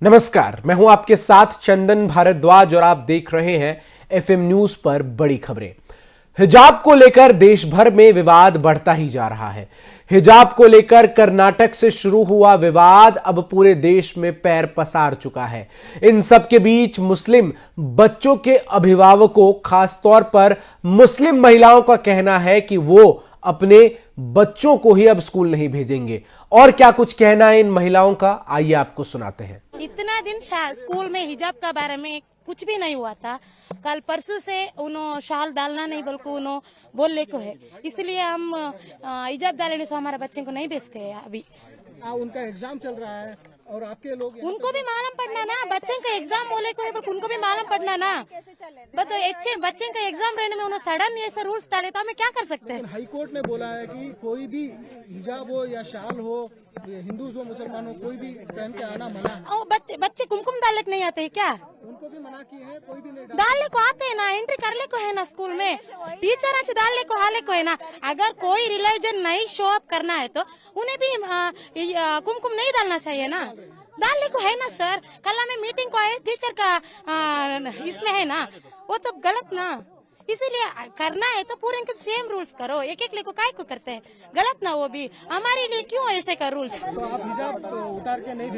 नमस्कार, मैं हूं आपके साथ चंदन भारद्वाज और आप देख रहे हैं एफएम न्यूज पर बड़ी खबरें। हिजाब को लेकर देश भर में विवाद बढ़ता ही जा रहा है। हिजाब को लेकर कर्नाटक से शुरू हुआ विवाद अब पूरे देश में पैर पसार चुका है। इन सब के बीच मुस्लिम बच्चों के अभिभावकों, खासतौर पर मुस्लिम महिलाओं का कहना है कि वो अपने बच्चों को ही अब स्कूल नहीं भेजेंगे। और क्या कुछ कहना है इन महिलाओं का, आइए आपको सुनाते हैं। इतना दिन स्कूल में हिजाब का बारे में कुछ भी नहीं हुआ था। कल परसों से उन्होंने शाल डालना नहीं बल्कि उन्होंने बोलने को है, इसलिए हम हिजाब डालने से हमारे बच्चे को नहीं भेजते हैं। अभी उनका एग्जाम चल रहा है और आपके लोग उनको भी मालूम पड़ना ना, बच्चे का एग्जाम बोले को है पर उनको भी मालूम पड़ना ना। बच्चे का एग्जाम रहने में उन्होंने सडन ऐसे रूल्स डाले तो हमें क्या कर सकते हैं। हाई कोर्ट ने बोला है कि कोई भी हिजाब हो या शाल हो, हिंदू हो मुसलमान हो, कोई भी पहन के आना मना। बच्चे कुमकुम डालने को नहीं आते है क्या? उनको भी मना किए हैं, कोई भी नहीं डालने को आते है ना, एंट्री करने को है ना स्कूल में, टीचर अच्छे डालने को हाले को है ना। अगर कोई रिलीजन नहीं शो अप करना है तो उन्हें भी कुमकुम नहीं डालना चाहिए ना, डालने को है ना सर। कल हमें मीटिंग को आए, टीचर का इसमें है ना, वो तो गलत ना। इसीलिए करना है तो पूरे सेम रूल्स करो, एक एक को काय को करते हैं, गलत ना। वो भी हमारे लिए क्यों ऐसे का रूल्स? तो आप हिजाब उतार के नहीं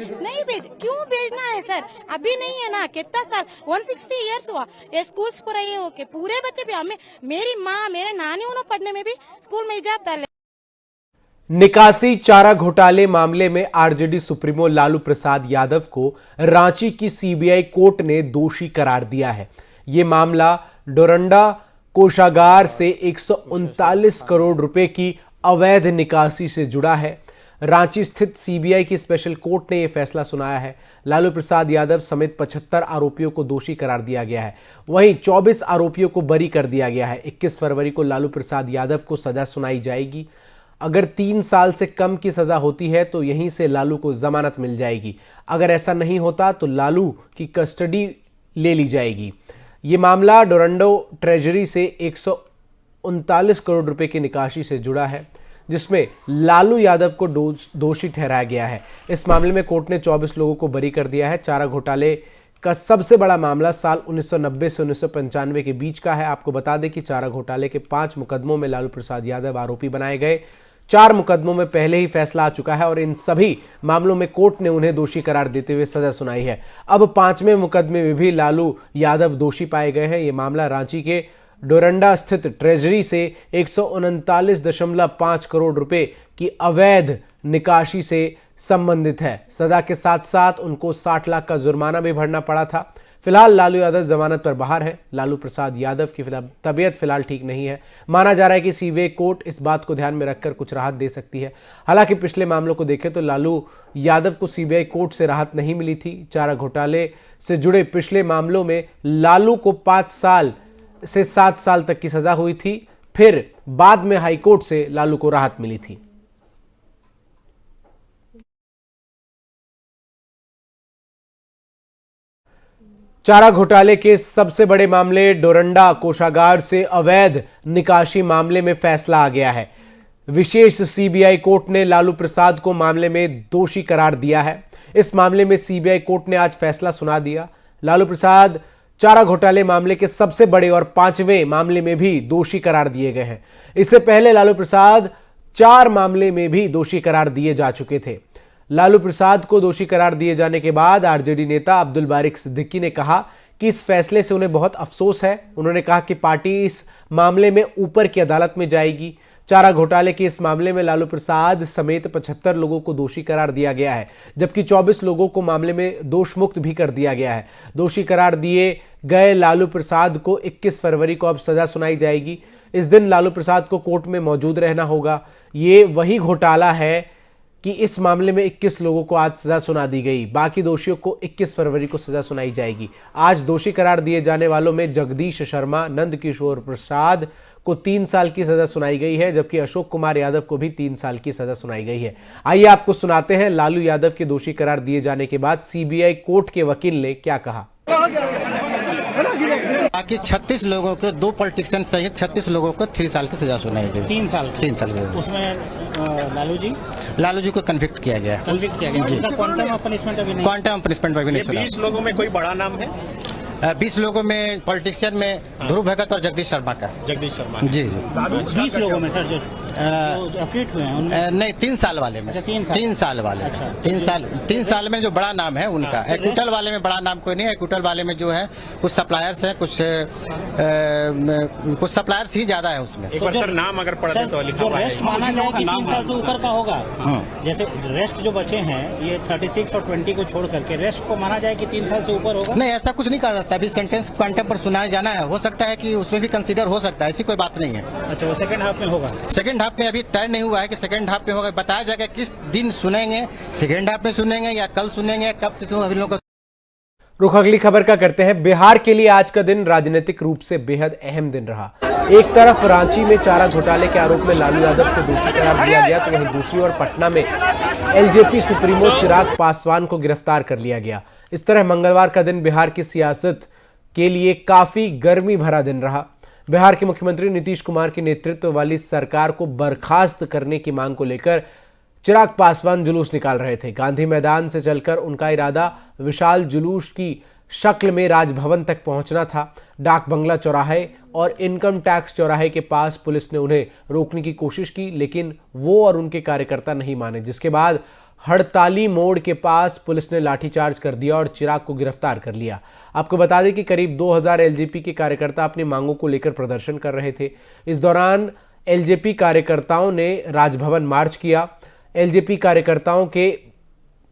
भेज क्यों भेजना है सर? अभी नहीं है ना, कितना साल 160 इयर्स हुआ ये स्कूल्स पूरा ये हो के पूरे बच्चे भी, हमें मेरी माँ मेरे नानी उन्होंने पढ़ने में भी स्कूल में हिजाब डाले। निकासी चारा घोटाले मामले में आरजेडी सुप्रीमो लालू प्रसाद यादव को रांची की सीबीआई कोर्ट ने दोषी करार दिया है। यह मामला डोरंडा कोषागार से 139 करोड़ रुपए की अवैध निकासी से जुड़ा है। रांची स्थित सीबीआई की स्पेशल कोर्ट ने यह फैसला सुनाया है। लालू प्रसाद यादव समेत 75 आरोपियों को दोषी करार दिया गया है। वहीं 24 आरोपियों को बरी कर दिया गया है। 21 फरवरी को लालू प्रसाद यादव को सजा सुनाई जाएगी। अगर 3 साल से कम की सजा होती है तो यहीं से लालू को जमानत मिल जाएगी। अगर ऐसा नहीं होता तो लालू की कस्टडी ले ली जाएगी। ये मामला डोरंडो ट्रेजरी से 139 करोड़ रुपए की निकासी से जुड़ा है, जिसमें लालू यादव को दोषी ठहराया गया है। इस मामले में कोर्ट ने 24 लोगों को बरी कर दिया है। चारा घोटाले का सबसे बड़ा मामला साल 1990 से 1995 के बीच का है। आपको बता दें कि चारा घोटाले के 5 मुकदमों में लालू प्रसाद यादव आरोपी बनाए गए। 4 मुकदमों में पहले ही फैसला आ चुका है और इन सभी मामलों में कोर्ट ने उन्हें दोषी करार देते हुए सजा सुनाई है। अब 5वें मुकदमे में भी लालू यादव दोषी पाए गए हैं। यह मामला रांची के डोरंडा स्थित ट्रेजरी से 139.5 करोड़ रुपए की अवैध निकासी से संबंधित है। सजा के साथ साथ उनको 60 लाख का जुर्माना भी भरना पड़ा था। फिलहाल लालू यादव जमानत पर बाहर है। लालू प्रसाद यादव की तबीयत फिलहाल ठीक नहीं है। माना जा रहा है कि सीबीआई कोर्ट इस बात को ध्यान में रखकर कुछ राहत दे सकती है। हालांकि पिछले मामलों को देखें तो लालू यादव को सीबीआई कोर्ट से राहत नहीं मिली थी। चारा घोटाले से जुड़े पिछले मामलों में लालू को 5 साल से 7 साल तक की सजा हुई थी। फिर बाद में हाईकोर्ट से लालू को राहत मिली थी। चारा घोटाले के सबसे बड़े मामले डोरंडा कोषागार से अवैध निकासी मामले में फैसला आ गया है। विशेष सीबीआई कोर्ट ने लालू प्रसाद को मामले में दोषी करार दिया है। इस मामले में सीबीआई कोर्ट ने आज फैसला सुना दिया। लालू प्रसाद चारा घोटाले मामले के सबसे बड़े और 5वें मामले में भी दोषी करार दिए गए हैं। इससे पहले लालू प्रसाद 4 मामले में भी दोषी करार दिए जा चुके थे। लालू प्रसाद को दोषी करार दिए जाने के बाद आरजेडी नेता अब्दुल बारिक सिद्दीकी ने कहा कि इस फैसले से उन्हें बहुत अफसोस है। उन्होंने कहा कि पार्टी इस मामले में ऊपर की अदालत में जाएगी। चारा घोटाले के इस मामले में लालू प्रसाद समेत 75 लोगों को दोषी करार दिया गया है, जबकि 24 लोगों को मामले में दोषमुक्त भी कर दिया गया है। दोषी करार दिए गए लालू प्रसाद को 21 फरवरी को अब सजा सुनाई जाएगी। इस दिन लालू प्रसाद को कोर्ट में मौजूद रहना होगा। ये वही घोटाला है कि इस मामले में 21 लोगों को आज सजा सुना दी गई। बाकी दोषियों को 21 फरवरी को सजा सुनाई जाएगी। आज दोषी करार दिए जाने वालों में जगदीश शर्मा, नंद किशोर प्रसाद को 3 साल की सजा सुनाई गई है, जबकि अशोक कुमार यादव को भी 3 साल की सजा सुनाई गई है। आइए आपको सुनाते हैं लालू यादव के दोषी करार दिए जाने के बाद सीबीआई कोर्ट के वकील ने क्या कहा। बाकी 36 लोगों को, 2 पॉलिटिशियन सहित 36 लोगों को 3 साल की सजा सुनाई गई। 3 साल 3 साल की। उसमें लालू जी को कन्विक्ट किया गया। क्वांटम ऑफ पनिशमेंट अभी नहीं। क्वांटम ऑफ पनिशमेंट अभी नहीं सुना। 20 लोगों में कोई बड़ा नाम है? 20 लोगों में पॉलिटिशियन में ध्रुव भगत और जगदीश शर्मा का। जगदीश शर्मा जी 20 लोगों में सर जो अक्यूट हुए हैं उनमें? नहीं, 3 साल वाले में। अच्छा, 3 साल वाले। अच्छा। 3 साल में जो बड़ा नाम है उनका। एक्यूटल वाले में बड़ा नाम कोई नहीं है। एक्यूटल वाले में जो है कुछ सप्लायर्स है, कुछ सप्लायर्स ही ज्यादा है उसमें। एक बार सर नाम अगर पढ़ दें तो लिखा हुआ है। रेस्ट माना जाए कि 3 साल से ऊपर का होगा। जैसे रेस्ट जो बचे हैं ये 36 और 20 को छोड़ करके रेस्ट को माना जाए कि 3 साल से ऊपर होगा? नहीं, ऐसा कुछ नहीं कहा जाता। अभी सेंटेंस क्वांटम पर सुनाया जाना है, हो सकता है कि उसमें भी कंसीडर हो सकता है, ऐसी कोई बात नहीं है। अच्छा, वो सेकंड हाफ में होगा? सेकंड हाफ में अभी तय नहीं हुआ है कि सेकंड हाफ में होगा। बताया जाएगा किस दिन सुनेंगे, सेकंड हाफ में सुनेंगे या कल सुनेंगे, कब अभी लोगों को। रुख अगली खबर का करते हैं। बिहार के लिए आज का दिन राजनीतिक रूप से बेहद अहम दिन रहा। एक तरफ रांची में चारा घोटाले के आरोप में लालू यादव से दोषी करार दिया गया, तो वहीं दूसरी ओर पटना में एलजेपी सुप्रीमो चिराग पासवान को गिरफ्तार कर लिया गया। इस तरह मंगलवार का दिन बिहार की सियासत के लिए काफी गर्मी भरा दिन रहा। बिहार के मुख्यमंत्री नीतीश कुमार के नेतृत्व वाली सरकार को बर्खास्त करने की मांग को लेकर चिराग पासवान जुलूस निकाल रहे थे। गांधी मैदान से चलकर उनका इरादा विशाल जुलूस की शक्ल में राजभवन तक पहुंचना था। डाक बंगला चौराहे और इनकम टैक्स चौराहे के पास पुलिस ने उन्हें रोकने की कोशिश की, लेकिन वो और उनके कार्यकर्ता नहीं माने, जिसके बाद हड़ताली मोड़ के पास पुलिस ने लाठीचार्ज कर दिया और चिराग को गिरफ्तार कर लिया। आपको बता दें कि करीब 2000 एलजेपी के कार्यकर्ता अपनी मांगों को लेकर प्रदर्शन कर रहे थे। इस दौरान एलजेपी कार्यकर्ताओं ने राजभवन मार्च किया। एलजेपी कार्यकर्ताओं के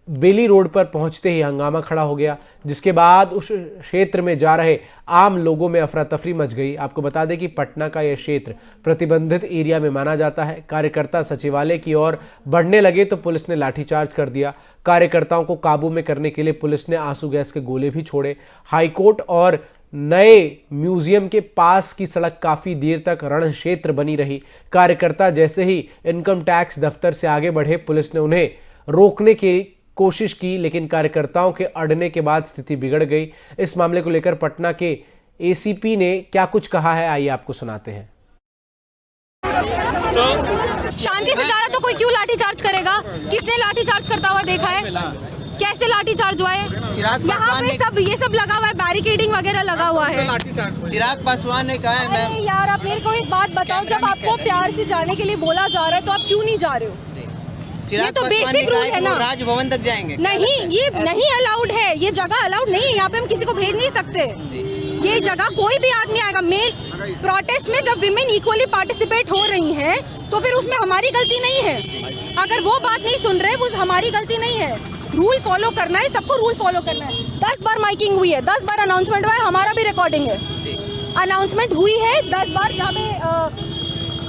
बेली रोड पर पहुंचते ही हंगामा खड़ा हो गया, जिसके बाद उस क्षेत्र में जा रहे आम लोगों में अफरा तफरी मच गई। आपको बता दें कि पटना का यह क्षेत्र प्रतिबंधित एरिया में माना जाता है। कार्यकर्ता सचिवालय की ओर बढ़ने लगे तो पुलिस ने लाठीचार्ज कर दिया। कार्यकर्ताओं को काबू में करने के लिए पुलिस ने आंसू गैस के गोले भी छोड़े। हाईकोर्ट और नए म्यूजियम के पास की सड़क काफी देर तक रण क्षेत्र बनी रही। कार्यकर्ता जैसे ही इनकम टैक्स दफ्तर से आगे बढ़े, पुलिस ने उन्हें रोकने की कोशिश की, लेकिन कार्यकर्ताओं के अड़ने के बाद स्थिति बिगड़ गई। इस मामले को लेकर पटना के एसीपी ने क्या कुछ कहा है, आइए आपको सुनाते हैं। शांति से जा रहा तो कोई क्यों लाठीचार्ज करेगा? किसने लाठीचार्ज करता हुआ देखा है? कैसे लाठीचार्ज हुआ है? यहाँ पे सब ये सब लगा हुआ है, बैरिकेडिंग वगैरह लगा हुआ है। चिराग पासवान ने कहा है मैम। यार आप मेरे को एक बात बताओ, जब आपको प्यार से जाने के लिए बोला जा रहा है तो आप क्यों नहीं जा रहे हो? ये तो बेसिक रूल है ना। राजभवन तक जाएंगे? नहीं, ये नहीं अलाउड है, ये जगह अलाउड नहीं है। यहाँ पे हम किसी को भेज नहीं सकते। ये जगह कोई भी आदमी आएगा। मेल प्रोटेस्ट में जब विमेन इक्वली पार्टिसिपेट हो रही हैं, तो फिर उसमें हमारी गलती नहीं है। अगर वो बात नहीं सुन रहे, वो हमारी गलती नहीं है। रूल फॉलो करना है, सबको रूल फॉलो करना है। 10 बार माइकिंग हुई है, 10 बार अनाउंसमेंट हुआ है, हमारा भी रिकॉर्डिंग है। अनाउंसमेंट हुई है 10 बार। जहाँ पे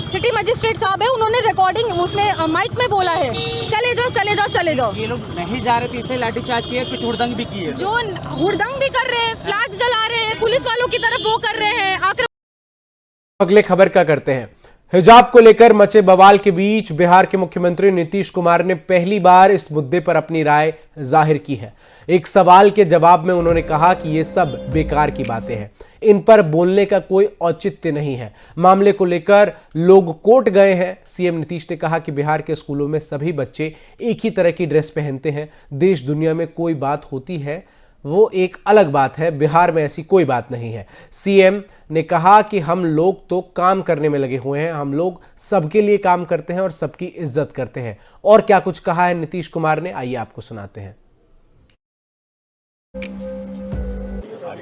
सिटी मजिस्ट्रेट साहब है, उन्होंने रिकॉर्डिंग उसमें माइक में बोला है, चले जाओ चले जाओ चले जाओ। ये लोग नहीं जा रहे थे, इसलिए लाठीचार्ज किया, कुछ हुड़दंग भी किए। जो हुड़दंग भी कर रहे हैं, फ्लैग जला रहे हैं, पुलिस वालों की तरफ वो कर रहे हैं। अगले खबर का करते हैं। हिजाब को लेकर मचे बवाल के बीच बिहार के मुख्यमंत्री नीतीश कुमार ने पहली बार इस मुद्दे पर अपनी राय जाहिर की है। एक सवाल के जवाब में उन्होंने कहा कि ये सब बेकार की बातें हैं, इन पर बोलने का कोई औचित्य नहीं है। मामले को लेकर लोग कोर्ट गए हैं। सीएम नीतीश ने कहा कि बिहार के स्कूलों में सभी बच्चे एक ही तरह की ड्रेस पहनते हैं। देश दुनिया में कोई बात होती है वो एक अलग बात है, बिहार में ऐसी कोई बात नहीं है। सीएम ने कहा कि हम लोग तो काम करने में लगे हुए हैं, हम लोग सबके लिए काम करते हैं और सबकी इज्जत करते हैं। और क्या कुछ कहा है नीतीश कुमार ने, आइए आपको सुनाते हैं।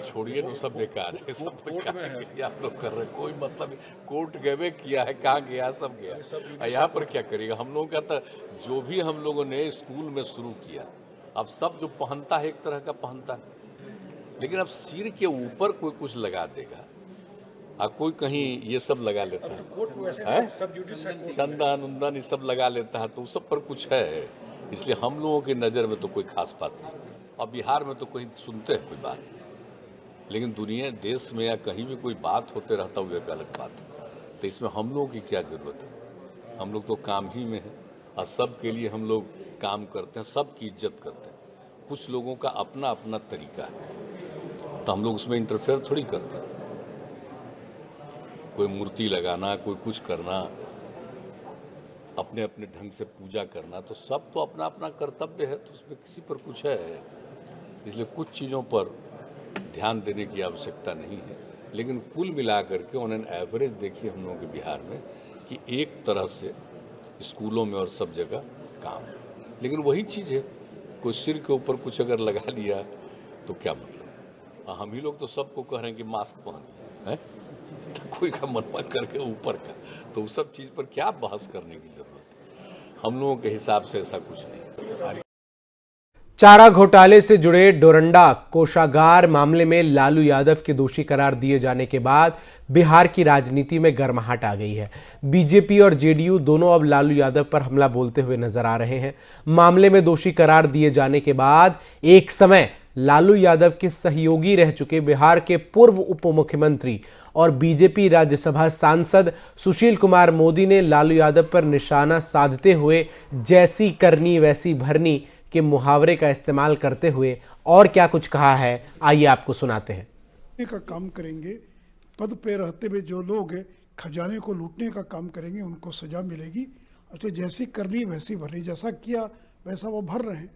छोड़िए तो सब बेकार है, सब बेकार है। आप लोग कर रहे, कोई मतलब कोर्ट गए किया है, कहाँ गया, सब गया। यहाँ पर क्या करेगा? हम लोगों का तो जो भी हम लोगों ने स्कूल में शुरू किया, अब सब जो पहनता है एक तरह का पहनता है, लेकिन अब सिर के ऊपर कोई कुछ लगा देगा और कोई कहीं ये सब लगा लेता है, चंदन उंदन ये सब लगा लेता है, तो उस सब पर कुछ है। इसलिए हम लोगों की नज़र में तो कोई खास बात नहीं। और बिहार में तो कहीं सुनते हैं कोई बात, लेकिन दुनिया देश में या कहीं भी कोई बात होते रहता है, वो एक अलग बात है। तो इसमें हम लोगों की क्या जरूरत है? हम लोग तो काम ही में हैं और सबके लिए हम लोग काम करते हैं, सबकी इज्जत करते हैं। कुछ लोगों का अपना अपना तरीका है, तो हम लोग उसमें इंटरफेयर थोड़ी करते हैं। कोई मूर्ति लगाना, कोई कुछ करना, अपने अपने ढंग से पूजा करना, तो सब तो अपना अपना कर्तव्य है, तो उसमें किसी पर कुछ है, इसलिए कुछ चीज़ों पर ध्यान देने की आवश्यकता नहीं है। लेकिन कुल मिलाकर के ऑन एन एवरेज देखिए हम लोगों के बिहार में कि एक तरह से स्कूलों में और सब जगह काम है। लेकिन वही चीज़ है, कोई सिर के ऊपर कुछ अगर लगा लिया तो क्या मतलब। हम ही लोग तो सबको कह रहे हैं कि मास्क पहन है, तो कोई का मनवा करके ऊपर का, तो उस सब चीज़ पर क्या बहस करने की जरूरत है। हम लोगों के हिसाब से ऐसा कुछ नहीं। चारा घोटाले से जुड़े डोरंडा कोषागार मामले में लालू यादव के दोषी करार दिए जाने के बाद बिहार की राजनीति में गर्माहट आ गई है। बीजेपी और जेडीयू दोनों अब लालू यादव पर हमला बोलते हुए नजर आ रहे हैं। मामले में दोषी करार दिए जाने के बाद एक समय लालू यादव के सहयोगी रह चुके बिहार के पूर्व उप मुख्यमंत्री और बीजेपी राज्यसभा सांसद सुशील कुमार मोदी ने लालू यादव पर निशाना साधते हुए जैसी करनी वैसी भरनी के मुहावरे का इस्तेमाल करते हुए और क्या कुछ कहा है, आइए आपको सुनाते हैं। का काम करेंगे, पद पे रहते हुए जो लोग खजाने को लूटने का काम करेंगे उनको सजा मिलेगी। तो जैसी करनी वैसी भरनी, जैसा किया वैसा वो भर रहे हैं।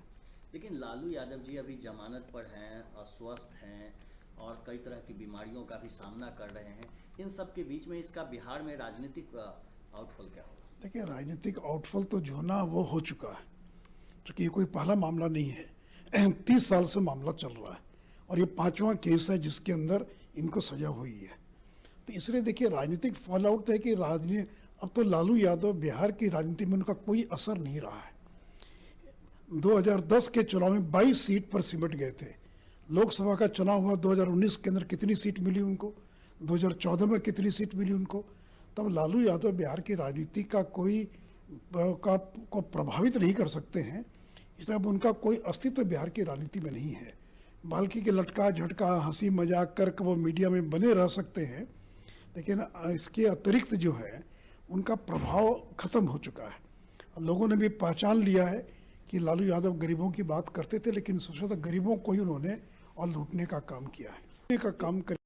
लेकिन लालू यादव जी अभी जमानत पर हैं, अस्वस्थ हैं और कई तरह की बीमारियों का भी सामना कर रहे हैं। इन सब के बीच में इसका बिहार में राजनीतिक आउटफॉल क्या होगा? देखिए, राजनीतिक आउटफॉल तो जो ना वो हो चुका है, क्योंकि ये कोई पहला मामला नहीं है। 30 साल से मामला चल रहा है और ये 5वां केस है जिसके अंदर इनको सजा हुई है। तो इसलिए देखिए, राजनीतिक फॉल आउट है कि अब तो लालू यादव बिहार की राजनीति में उनका कोई असर नहीं रहा है। 2010 के चुनाव में 22 सीट पर सिमट गए थे। लोकसभा का चुनाव हुआ 2019 के अंदर कितनी सीट मिली उनको, 2014 में कितनी सीट मिली उनको। तब लालू यादव बिहार की राजनीति का को प्रभावित नहीं कर सकते हैं, इसलिए अब उनका कोई अस्तित्व बिहार की राजनीति में नहीं है। बाल्की के लटका झटका हंसी मजाक कर वो मीडिया में बने रह सकते हैं, लेकिन इसके अतिरिक्त जो है उनका प्रभाव खत्म हो चुका है। लोगों ने भी पहचान लिया है कि लालू यादव गरीबों की बात करते थे, लेकिन सबसे ज्यादा गरीबों को ही उन्होंने और लूटने का काम किया है।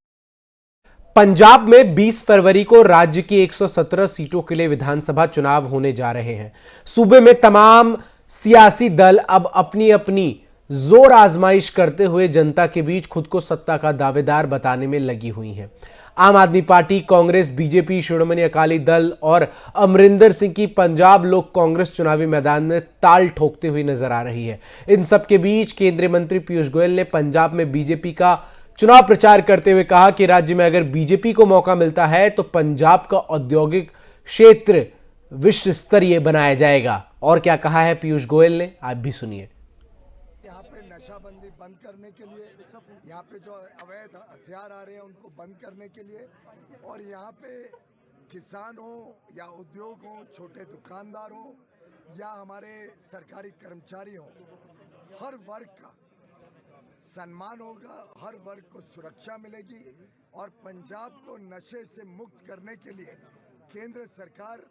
पंजाब में 20 फरवरी को राज्य की 117 सीटों के लिए विधानसभा चुनाव होने जा रहे हैं। सूबे में तमाम सियासी दल अब अपनी अपनी जोर आजमाइश करते हुए जनता के बीच खुद को सत्ता का दावेदार बताने में लगी हुई हैं। आम आदमी पार्टी, कांग्रेस, बीजेपी, शिरोमणि अकाली दल और अमरिंदर सिंह की पंजाब लोक कांग्रेस चुनावी मैदान में ताल ठोकते हुए नजर आ रही है। इन सब के बीच केंद्रीय मंत्री पीयूष गोयल ने पंजाब में बीजेपी का चुनाव प्रचार करते हुए कहा कि राज्य में अगर बीजेपी को मौका मिलता है तो पंजाब का औद्योगिक क्षेत्र विश्व स्तरीय बनाया जाएगा। और क्या कहा है पीयूष गोयल ने, आप भी सुनिए। यहाँ पे नशाबंदी बंद करने के लिए, यहाँ पे जो अवैध हथियार आ रहे हैं उनको बंद करने के लिए, और यहाँ पे किसान हो या उद्योग हो, छोटे दुकानदार हो या हमारे सरकारी कर्मचारी हो, हर वर्ग का सम्मान होगा, हर वर्ग को सुरक्षा मिलेगी। और पंजाब को नशे से मुक्त करने के लिए केंद्र सरकार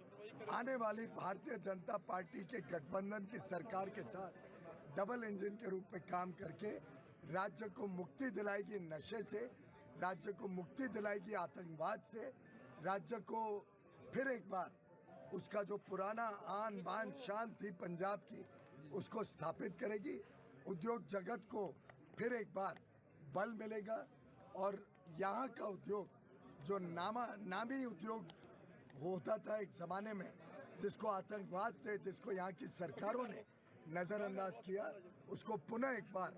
आने वाली भारतीय जनता पार्टी के गठबंधन की सरकार के साथ डबल इंजन के रूप में काम करके राज्य को मुक्ति दिलाएगी नशे से, राज्य को मुक्ति दिलाएगी आतंकवाद से, राज्य को फिर एक बार उसका जो पुराना आन बान शान थी पंजाब की उसको स्थापित करेगी। उद्योग जगत को फिर एक बार बल मिलेगा और यहाँ का उद्योग जो नामी उद्योग होता था एक ज़माने में, जिसको आतंकवाद थे, जिसको यहाँ की सरकारों ने नज़रअंदाज किया, उसको पुनः एक बार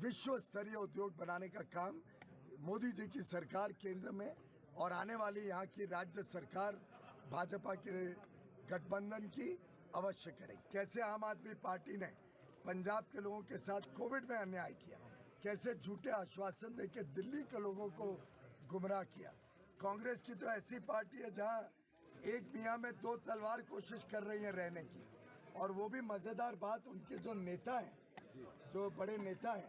विश्व स्तरीय उद्योग बनाने का काम मोदी जी की सरकार केंद्र में और आने वाली यहाँ की राज्य सरकार भाजपा के गठबंधन की अवश्य करेगी। कैसे आम आदमी पार्टी ने पंजाब के लोगों के साथ कोविड में अन्याय किया, कैसे झूठे आश्वासन देके दिल्ली के लोगों को गुमराह किया। कांग्रेस की तो ऐसी पार्टी है जहां एक मियां में दो तलवार कोशिश कर रही है रहने की, और वो भी मजेदार बात, उनके जो नेता हैं, जो बड़े नेता हैं,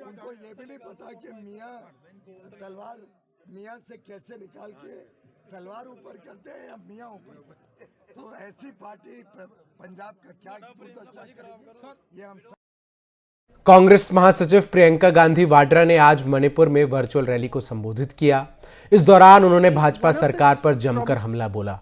उनको ये भी नहीं पता कि मियां से कैसे निकाल के तलवार ऊपर करते हैं या मियां ऊपर करते हैं। तो ऐसी पार्टी पंजाब का क्या दुर्दशा करेगी, ये हम कांग्रेस महासचिव प्रियंका गांधी वाड्रा ने आज मणिपुर में वर्चुअल रैली को संबोधित किया। इस दौरान उन्होंने भाजपा सरकार पर जमकर हमला बोला।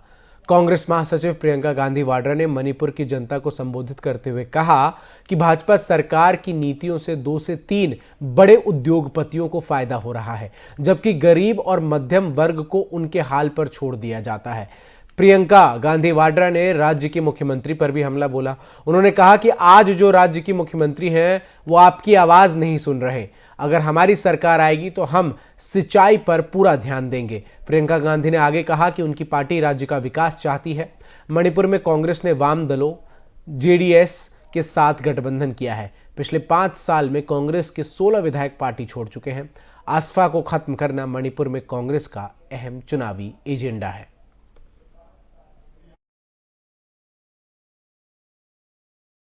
कांग्रेस महासचिव प्रियंका गांधी वाड्रा ने मणिपुर की जनता को संबोधित करते हुए कहा कि भाजपा सरकार की नीतियों से 2 से 3 बड़े उद्योगपतियों को फायदा हो रहा है, जबकि गरीब और मध्यम वर्ग को उनके हाल पर छोड़ दिया जाता है। प्रियंका गांधी वाड्रा ने राज्य के मुख्यमंत्री पर भी हमला बोला। उन्होंने कहा कि आज जो राज्य की मुख्यमंत्री हैं वो आपकी आवाज नहीं सुन रहे। अगर हमारी सरकार आएगी तो हम सिंचाई पर पूरा ध्यान देंगे। प्रियंका गांधी ने आगे कहा कि उनकी पार्टी राज्य का विकास चाहती है। मणिपुर में कांग्रेस ने वाम दलों जेडीएस के साथ गठबंधन किया है। पिछले 5 साल में कांग्रेस के 16 विधायक पार्टी छोड़ चुके हैं। आसपा को खत्म करना मणिपुर में कांग्रेस का अहम चुनावी एजेंडा है।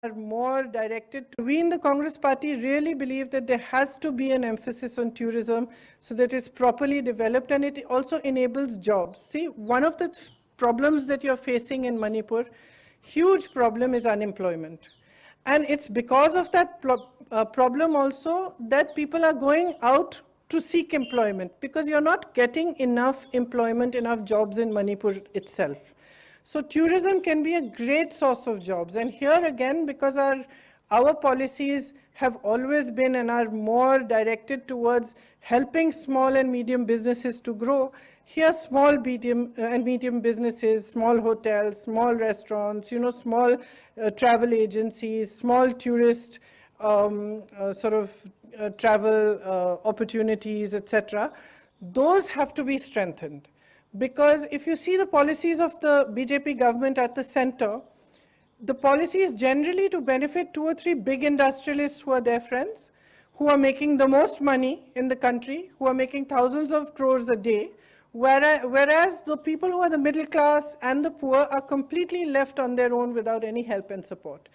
Are more directed. We in the Congress party really believe that there has to be an emphasis on tourism so that it's properly developed and it also enables jobs. See, one of the problems that you're facing in Manipur, huge problem is unemployment. And it's because of that problem also that people are going out to seek employment because you're not getting enough employment, enough jobs in Manipur itself. So tourism can be a great source of jobs, and here again, because our policies have always been and are more directed towards helping small and medium businesses to grow, here small, medium businesses, small hotels, small restaurants, small travel agencies, small tourist travel opportunities, etc. Those have to be strengthened. Because if you see the policies of the BJP government at the center, the policy is generally to benefit 2 or 3 big industrialists who are their friends, who are making the most money in the country, who are making thousands of crores a day, whereas the people who are the middle class and the poor are completely left on their own without any help and support.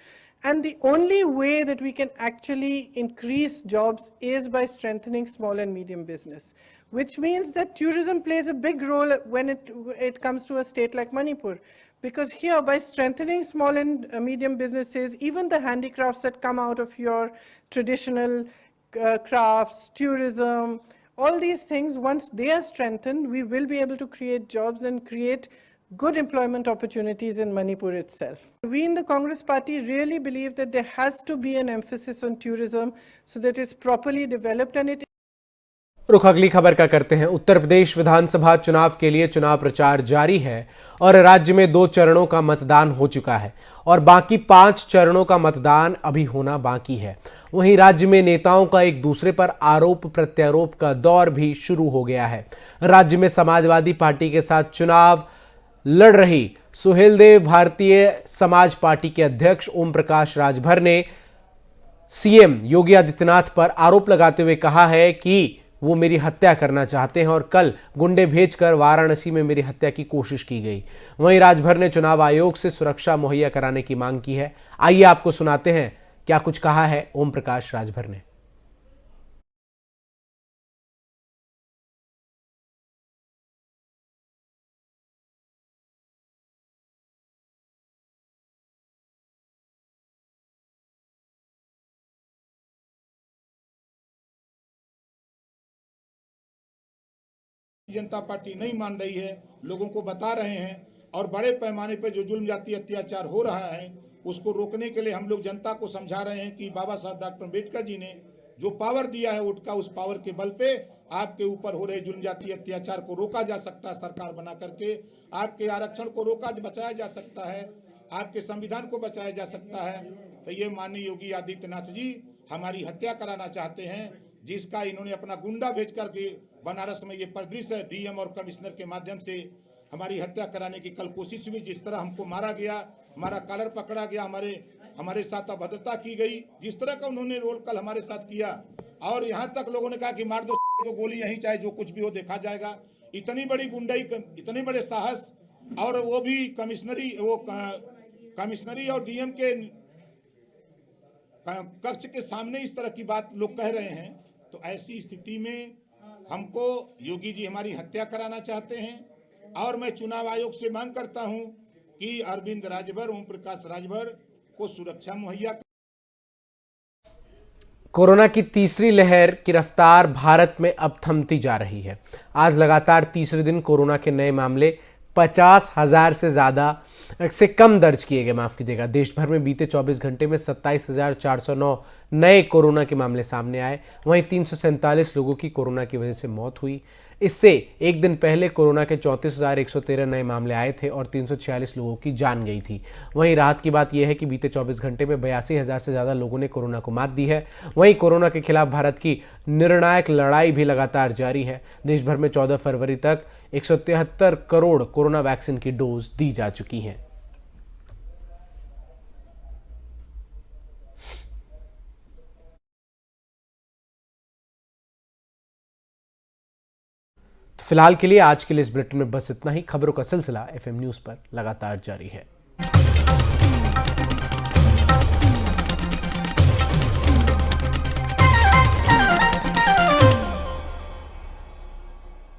And the only way that we can actually increase jobs is by strengthening small and medium business, which means that tourism plays a big role when it comes to a state like Manipur. Because here, by strengthening small and medium businesses, even the handicrafts that come out of your traditional crafts, tourism, all these things, once they are strengthened, we will be able to create jobs and create good employment opportunities in Manipur itself. We in the Congress party really believe that there has to be an emphasis on tourism so that it's properly developed and it रुख अगली खबर का करते हैं। उत्तर प्रदेश विधानसभा चुनाव के लिए चुनाव प्रचार जारी है और राज्य में 2 चरणों का मतदान हो चुका है और बाकी 5 चरणों का मतदान अभी होना बाकी है। वहीं राज्य में नेताओं का एक दूसरे पर आरोप प्रत्यारोप का दौर भी शुरू हो गया है। राज्य में समाजवादी पार्टी के साथ चुनाव लड़ रही सुहेलदेव भारतीय समाज पार्टी के अध्यक्ष ओम प्रकाश राजभर ने सीएम योगी आदित्यनाथ पर आरोप लगाते हुए कहा है कि वो मेरी हत्या करना चाहते हैं और कल गुंडे भेजकर वाराणसी में मेरी हत्या की कोशिश की गई। वहीं राजभर ने चुनाव आयोग से सुरक्षा मुहैया कराने की मांग की है। आइए आपको सुनाते हैं क्या कुछ कहा है ओम प्रकाश राजभर ने। जनता पार्टी नहीं मान रही है, लोगों को बता रहे हैं और बड़े पैमाने पर जो जुल्म जाति अत्याचार हो रहा है उसको रोकने के लिए हम लोग जनता को समझा रहे हैं कि बाबा साहब डॉक्टर अम्बेडकर जी ने जो पावर दिया है वोट का, उस पावर के बल पे आपके ऊपर हो रहे जुल्म जाति अत्याचार को रोका जा सकता है। सरकार बना करके आपके आरक्षण को बचाया जा सकता है, आपके संविधान को बचाया जा सकता है। तो ये माननीय योगी आदित्यनाथ जी हमारी हत्या कराना चाहते हैं, जिसका इन्होंने अपना गुंडा भेज करके बनारस में ये परिदृश्य डीएम और कमिश्नर के माध्यम से हमारी हत्या कराने की कल कोशिश हुई। जिस तरह हमको मारा गया, हमारा कॉलर पकड़ा गया, हमारे साथ अभद्रता की गई, जिस तरह का उन्होंने रोल कल हमारे साथ किया और यहाँ तक लोगों ने कहा कि मार दो को गोली, यहीं चाहे जो कुछ भी हो देखा जाएगा। इतनी बड़ी गुंडाई, इतने बड़े साहस और वो भी कमिश्नरी और डीएम के कक्ष के सामने इस तरह की बात लोग कह रहे हैं। तो ऐसी स्थिति में हमको योगी जी हमारी हत्या कराना चाहते हैं और मैं चुनाव आयोग से मांग करता हूं कि अरविंद राजभर, ओम प्रकाश राजभर को सुरक्षा मुहैया। कोरोना की तीसरी लहर की रफ्तार भारत में अब थमती जा रही है। आज लगातार तीसरे दिन कोरोना के नए मामले 50,000 से कम दर्ज किए गए। माफ कीजिएगा। देश भर में बीते 24 घंटे में 27,409 नए कोरोना के मामले सामने आए। वहीं 347 लोगों की कोरोना की वजह से मौत हुई। इससे एक दिन पहले कोरोना के 34,113 नए मामले आए थे और 346 लोगों की जान गई थी। वहीं राहत की बात यह है कि बीते 24 घंटे में 82,000 से ज़्यादा लोगों ने कोरोना को मात दी है। वहीं कोरोना के खिलाफ भारत की निर्णायक लड़ाई भी लगातार जारी है। देश भर में 14 फरवरी तक 173 करोड़ कोरोना वैक्सीन की डोज दी जा चुकी हैं। फिलहाल के लिए आज के लिए इस बुलेटिन में बस इतना ही। खबरों का सिलसिला FM न्यूज़ पर लगातार जारी है।